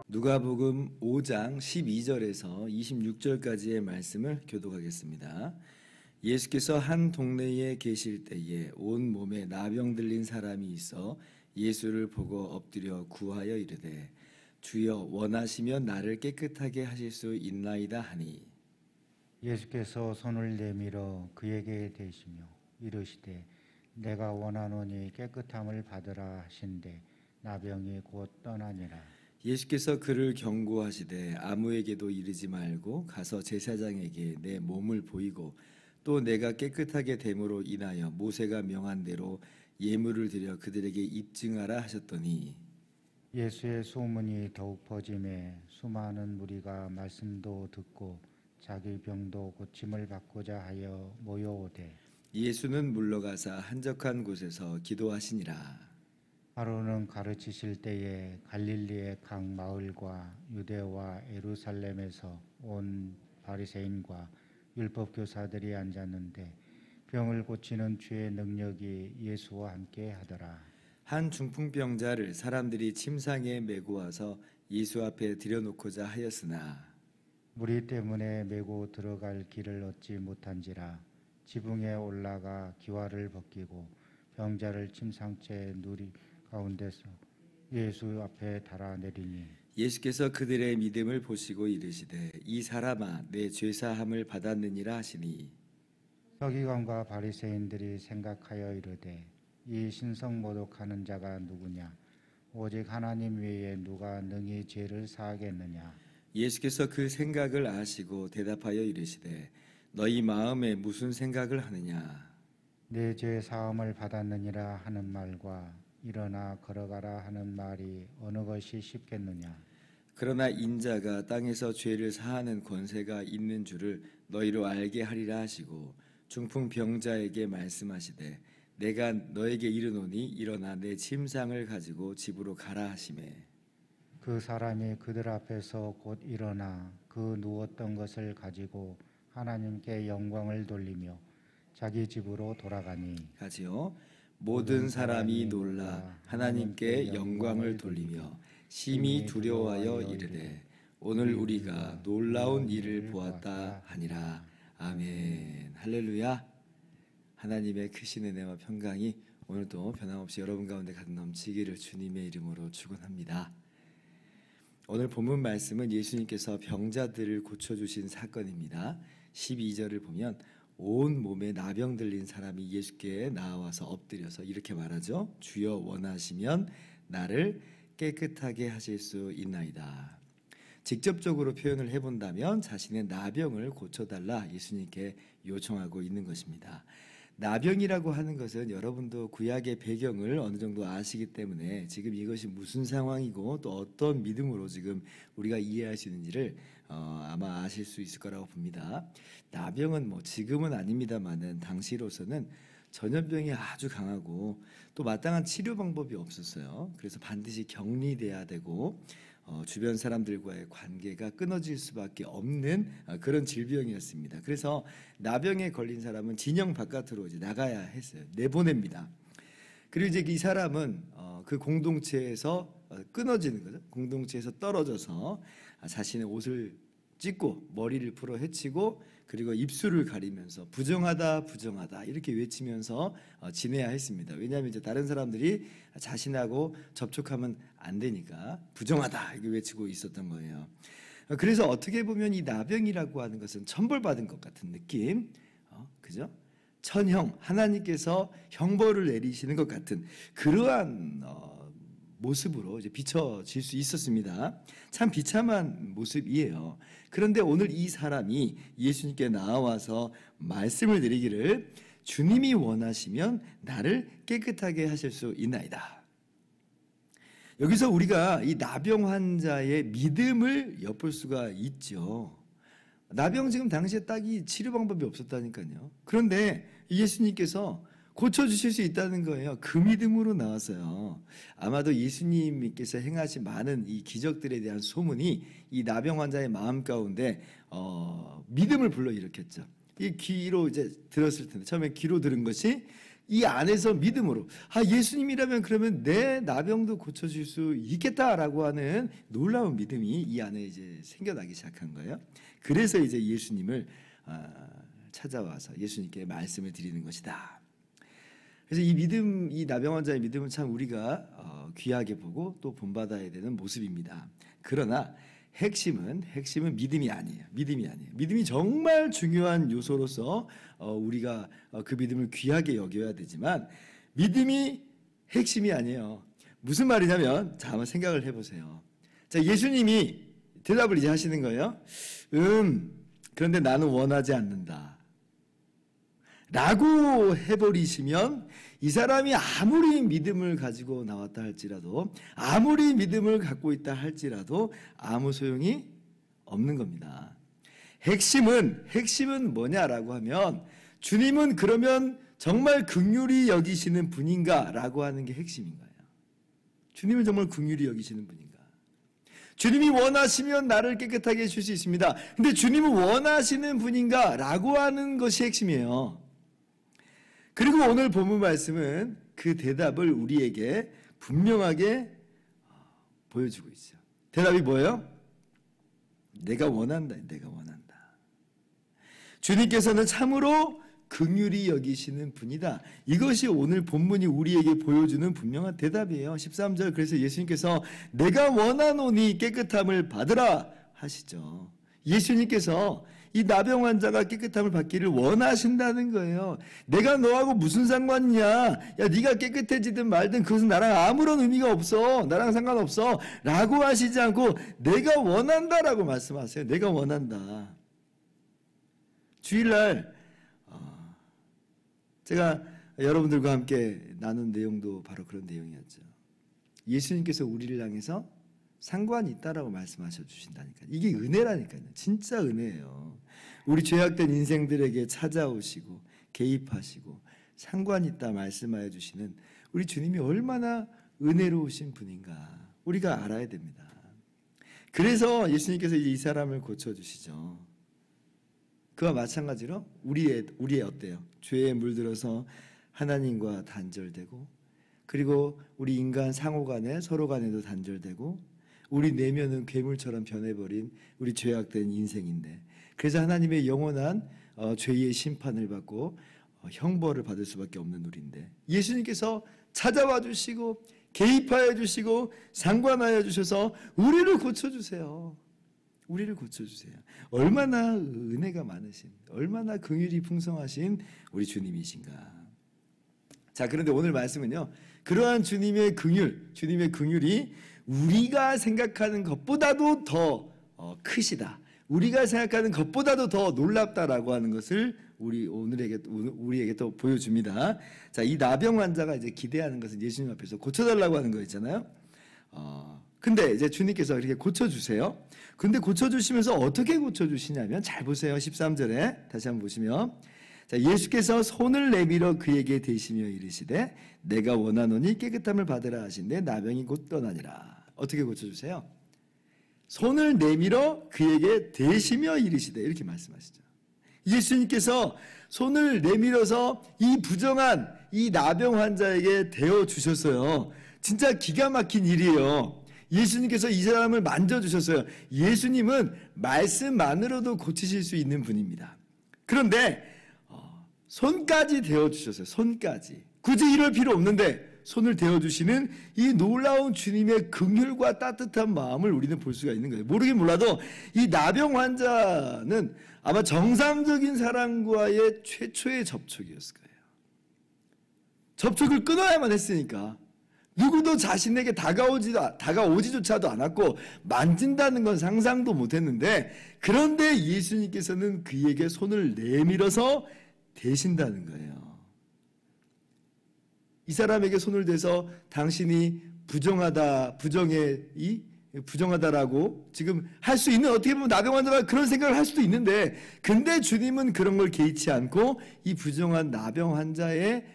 누가복음 5장 12절에서 26절까지의 말씀을 교독하겠습니다. 예수께서 한 동네에 계실 때에 온 몸에 나병 들린 사람이 있어 예수를 보고 엎드려 구하여 이르되 주여 원하시면 나를 깨끗하게 하실 수 있나이다 하니 예수께서 손을 내밀어 그에게 대시며 이르시되 내가 원하노니 깨끗함을 받으라 하신대 나병이 곧 떠나니라. 예수께서 그를 경고하시되 아무에게도 이르지 말고 가서 제사장에게 내 몸을 보이고 또 내가 깨끗하게 됨으로 인하여 모세가 명한 대로 예물을 드려 그들에게 입증하라 하셨더니 예수의 소문이 더욱 퍼짐에 수많은 무리가 말씀도 듣고 자기 병도 고침을 받고자 하여 모여오되 예수는 물러가사 한적한 곳에서 기도하시니라. 하루는 가르치실 때에 갈릴리의 각 마을과 유대와 예루살렘에서 온 바리새인과 율법 교사들이 앉았는데 병을 고치는 주의 능력이 예수와 함께 하더라. 한 중풍병자를 사람들이 침상에 메고 와서 예수 앞에 들여놓고자 하였으나 무리 때문에 메고 들어갈 길을 얻지 못한지라 지붕에 올라가 기와를 벗기고 병자를 침상째 누리 가운데서 예수 앞에 달아내리니 예수께서 그들의 믿음을 보시고 이르시되 이 사람아 내 죄사함을 받았느니라 하시니 서기관과 바리새인들이 생각하여 이르되 이 신성모독하는 자가 누구냐 오직 하나님 외에 누가 능히 죄를 사하겠느냐. 예수께서 그 생각을 아시고 대답하여 이르시되 너희 마음에 무슨 생각을 하느냐. 내 죄 사함을 받았느니라 하는 말과 일어나 걸어가라 하는 말이 어느 것이 쉽겠느냐. 그러나 인자가 땅에서 죄를 사하는 권세가 있는 줄을 너희로 알게 하리라 하시고 중풍병자에게 말씀하시되 내가 너에게 이르노니 일어나 내 침상을 가지고 집으로 가라 하시매 그 사람이 그들 앞에서 곧 일어나 그 누웠던 것을 가지고 하나님께 영광을 돌리며 자기 집으로 돌아가니 가지요. 모든 사람이 놀라 하나님께 영광을 돌리며 심히 두려워하여 이르되 오늘 우리가 놀라운 일을 보았다 하니라. 아멘. 할렐루야. 하나님의 크신 은혜와 평강이 오늘도 변함없이 여러분 가운데 가득 넘치기를 주님의 이름으로 축원합니다. 오늘 본문 말씀은 예수님께서 병자들을 고쳐주신 사건입니다. 12절을 보면 온 몸에 나병 들린 사람이 예수께 나와서 엎드려서 이렇게 말하죠. 주여 원하시면 나를 깨끗하게 하실 수 있나이다. 직접적으로 표현을 해본다면 자신의 나병을 고쳐달라 예수님께 요청하고 있는 것입니다. 나병이라고 하는 것은 여러분도 구약의 배경을 어느 정도 아시기 때문에 지금 이것이 무슨 상황이고 또 어떤 믿음으로 지금 우리가 이해할 수 있는지를 아마 아실 수 있을 거라고 봅니다. 나병은 뭐 지금은 아닙니다만은 당시로서는 전염병이 아주 강하고 또 마땅한 치료 방법이 없었어요. 그래서 반드시 격리돼야 되고 주변 사람들과의 관계가 끊어질 수밖에 없는 그런 질병이었습니다. 그래서 나병에 걸린 사람은 진영 바깥으로 이제 나가야 했어요. 내보냅니다. 그리고 이제 이 사람은 그 공동체에서 끊어지는 거죠. 공동체에서 떨어져서 자신의 옷을 찢고 머리를 풀어 헤치고 그리고 입술을 가리면서 부정하다 부정하다 이렇게 외치면서 지내야 했습니다. 왜냐하면 이제 다른 사람들이 자신하고 접촉하면 안 되니까 부정하다 이렇게 외치고 있었던 거예요. 그래서 어떻게 보면 이 나병이라고 하는 것은 천벌받은 것 같은 느낌, 그죠? 천형, 하나님께서 형벌을 내리시는 것 같은 그러한 모습으로 이제 비춰질 수 있었습니다. 참 비참한 모습이에요. 그런데 오늘 이 사람이 예수님께 나와서 말씀을 드리기를 주님이 원하시면 나를 깨끗하게 하실 수 있나이다. 여기서 우리가 이 나병 환자의 믿음을 엿볼 수가 있죠. 나병 지금 당시에 딱히 치료 방법이 없었다니까요. 그런데 예수님께서 고쳐주실 수 있다는 거예요. 그 믿음으로 나왔어요. 아마도 예수님께서 행하신 많은 이 기적들에 대한 소문이 이 나병 환자의 마음 가운데 믿음을 불러일으켰죠. 이 귀로 이제 들었을 텐데, 처음에 귀로 들은 것이 이 안에서 믿음으로, 예수님이라면 그러면 내 나병도 고쳐줄 수 있겠다라고 하는 놀라운 믿음이 이 안에 이제 생겨나기 시작한 거예요. 그래서 이제 예수님을 찾아와서 예수님께 말씀을 드리는 것이다. 그래서 이 믿음, 이 나병 환자의 믿음은 참 우리가 귀하게 보고 또 본받아야 되는 모습입니다. 그러나 핵심은 믿음이 아니에요. 믿음이 정말 중요한 요소로서 우리가 그 믿음을 귀하게 여겨야 되지만, 믿음이 핵심이 아니에요. 무슨 말이냐면, 자, 한번 생각을 해보세요. 자, 예수님이 대답을 이제 하시는 거예요. 그런데 나는 원하지 않는다 라고 해버리시면, 이 사람이 아무리 믿음을 가지고 나왔다 할지라도, 아무리 믿음을 갖고 있다 할지라도 아무 소용이 없는 겁니다. 핵심은 뭐냐라고 하면, 주님은 그러면 정말 긍휼히 여기시는 분인가 라고 하는 게 핵심인 거예요. 주님은 정말 긍휼히 여기시는 분인가. 주님이 원하시면 나를 깨끗하게 해줄 수 있습니다. 근데 주님은 원하시는 분인가 라고 하는 것이 핵심이에요. 그리고 오늘 본문 말씀은 그 대답을 우리에게 분명하게 보여주고 있어요. 대답이 뭐예요? 내가 원한다. 주님께서는 참으로 긍휼히 여기시는 분이다. 이것이 오늘 본문이 우리에게 보여주는 분명한 대답이에요. 13절, 그래서 예수님께서 내가 원하노니 깨끗함을 받으라 하시죠. 예수님께서 이 나병 환자가 깨끗함을 받기를 원하신다는 거예요. 내가 너하고 무슨 상관이냐? 야, 네가 깨끗해지든 말든 그것은 나랑 아무런 의미가 없어. 나랑 상관없어. 라고 하시지 않고 내가 원한다라고 말씀하세요. 내가 원한다. 주일날 제가 여러분들과 함께 나눈 내용도 바로 그런 내용이었죠. 예수님께서 우리를 향해서 상관이 있다라고 말씀하셔 주신다니까. 이게 은혜라니까요. 진짜 은혜예요. 우리 죄악된 인생들에게 찾아오시고 개입하시고 상관이 있다 말씀하여 주시는 우리 주님이 얼마나 은혜로우신 분인가 우리가 알아야 됩니다. 그래서 예수님께서 이 사람을 고쳐주시죠. 그와 마찬가지로 우리의 어때요? 죄에 물들어서 하나님과 단절되고, 그리고 우리 인간 상호 간에 서로 간에도 단절되고, 우리 내면은 괴물처럼 변해버린 우리 죄악된 인생인데, 그래서 하나님의 영원한 죄의 심판을 받고 형벌을 받을 수밖에 없는 우리인데, 예수님께서 찾아와 주시고 개입하여 주시고 상관하여 주셔서 우리를 고쳐주세요. 우리를 고쳐주세요. 얼마나 은혜가 많으신, 얼마나 긍휼이 풍성하신 우리 주님이신가. 자, 그런데 오늘 말씀은요, 그러한 주님의 긍휼이 우리가 생각하는 것보다도 더 크시다, 우리가 생각하는 것보다도 더 놀랍다라고 하는 것을 우리에게 또 보여줍니다. 자, 이 나병 환자가 이제 기대하는 것은 예수님 앞에서 고쳐달라고 하는 거 있잖아요. 근데 이제 주님께서 이렇게 고쳐주세요. 근데 고쳐주시면서 어떻게 고쳐주시냐면, 잘 보세요. 13절에 다시 한번 보시면, 자, 예수께서 손을 내밀어 그에게 대시며 이르시되 내가 원하노니 깨끗함을 받으라 하신데 나병이 곧 떠나니라. 어떻게 고쳐주세요? 손을 내밀어 그에게 대시며 이르시되, 이렇게 말씀하시죠. 예수님께서 손을 내밀어서 이 부정한 이 나병 환자에게 대어 주셨어요. 진짜 기가 막힌 일이에요. 예수님께서 이 사람을 만져주셨어요. 예수님은 말씀만으로도 고치실 수 있는 분입니다. 그런데 손까지 대어주셨어요. 손까지. 굳이 이럴 필요 없는데 손을 대어주시는 이 놀라운 주님의 긍휼과 따뜻한 마음을 우리는 볼 수가 있는 거예요. 모르긴 몰라도 이 나병 환자는 아마 정상적인 사람과의 최초의 접촉이었을 거예요. 접촉을 끊어야만 했으니까. 누구도 자신에게 다가오지조차도 않았고 만진다는 건 상상도 못했는데, 그런데 예수님께서는 그에게 손을 내밀어서 대신다는 거예요. 이 사람에게 손을 대서 당신이 부정하다라고 지금 할 수 있는, 어떻게 보면 나병 환자가 그런 생각을 할 수도 있는데, 근데 주님은 그런 걸 개의치 않고 이 부정한 나병 환자의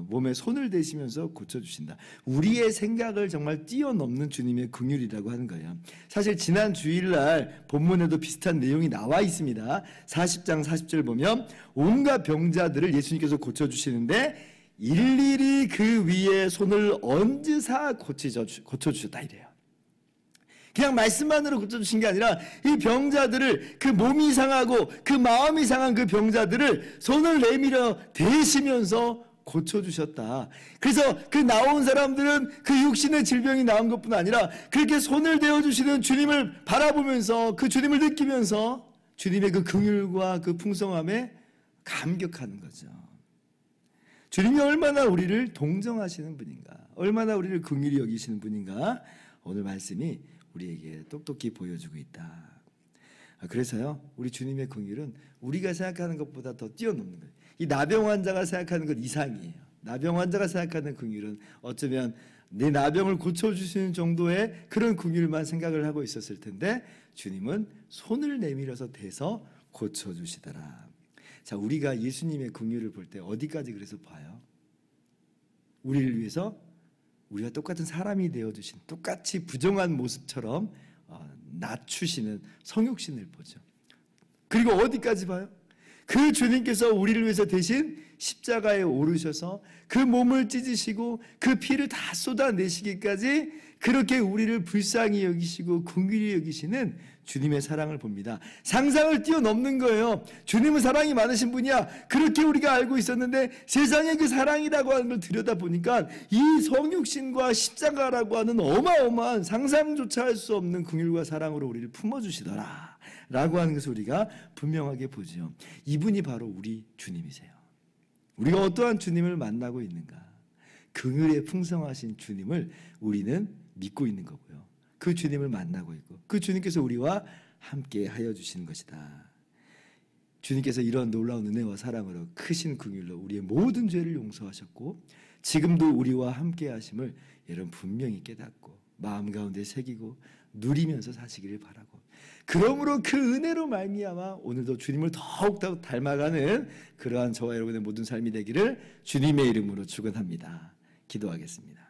몸에 손을 대시면서 고쳐주신다. 우리의 생각을 정말 뛰어넘는 주님의 긍휼이라고 하는 거예요. 사실 지난 주일날 본문에도 비슷한 내용이 나와 있습니다. 40장 40절 보면 온갖 병자들을 예수님께서 고쳐주시는데 일일이 그 위에 손을 얹으사 고쳐주셨다 이래요. 그냥 말씀만으로 고쳐주신 게 아니라 이 병자들을, 그 몸이 상하고 그 마음이 상한 그 병자들을 손을 내밀어 대시면서 고쳐주셨다. 그래서 그 나온 사람들은 그 육신의 질병이 나온 것뿐 아니라 그렇게 손을 대어주시는 주님을 바라보면서 그 주님을 느끼면서 주님의 그 긍휼과 그 풍성함에 감격하는 거죠. 주님이 얼마나 우리를 동정하시는 분인가, 얼마나 우리를 긍휼히 여기시는 분인가, 오늘 말씀이 우리에게 똑똑히 보여주고 있다. 그래서요, 우리 주님의 긍휼은 우리가 생각하는 것보다 더 뛰어넘는 거예요. 이 나병 환자가 생각하는 것 이상이에요. 나병 환자가 생각하는 긍휼은 어쩌면 내 나병을 고쳐주시는 정도의 그런 긍휼만 생각을 하고 있었을 텐데 주님은 손을 내밀어서 대서 고쳐주시더라. 자, 우리가 예수님의 긍휼을 볼 때 어디까지 그래서 봐요? 우리를 위해서 우리가 똑같은 사람이 되어주신, 똑같이 부정한 모습처럼 낮추시는 성육신을 보죠. 그리고 어디까지 봐요? 그 주님께서 우리를 위해서 대신 십자가에 오르셔서 그 몸을 찢으시고 그 피를 다 쏟아내시기까지 그렇게 우리를 불쌍히 여기시고 긍휼히 여기시는 주님의 사랑을 봅니다. 상상을 뛰어넘는 거예요. 주님은 사랑이 많으신 분이야. 그렇게 우리가 알고 있었는데 세상의 그 사랑이라고 하는 걸 들여다보니까 이 성육신과 십자가라고 하는 어마어마한 상상조차 할 수 없는 긍휼과 사랑으로 우리를 품어주시더라 라고 하는 것을 우리가 분명하게 보죠. 이분이 바로 우리 주님이세요. 우리가 어떠한 주님을 만나고 있는가? 긍휼에 풍성하신 주님을 우리는 믿고 있는 거고요. 그 주님을 만나고 있고 그 주님께서 우리와 함께 하여 주시는 것이다. 주님께서 이런 놀라운 은혜와 사랑으로 크신 긍휼로 우리의 모든 죄를 용서하셨고 지금도 우리와 함께 하심을 여러분 분명히 깨닫고 마음 가운데 새기고 누리면서 사시기를 바라고, 그러므로 그 은혜로 말미암아 오늘도 주님을 더욱더 닮아가는 그러한 저와 여러분의 모든 삶이 되기를 주님의 이름으로 축원합니다. 기도하겠습니다.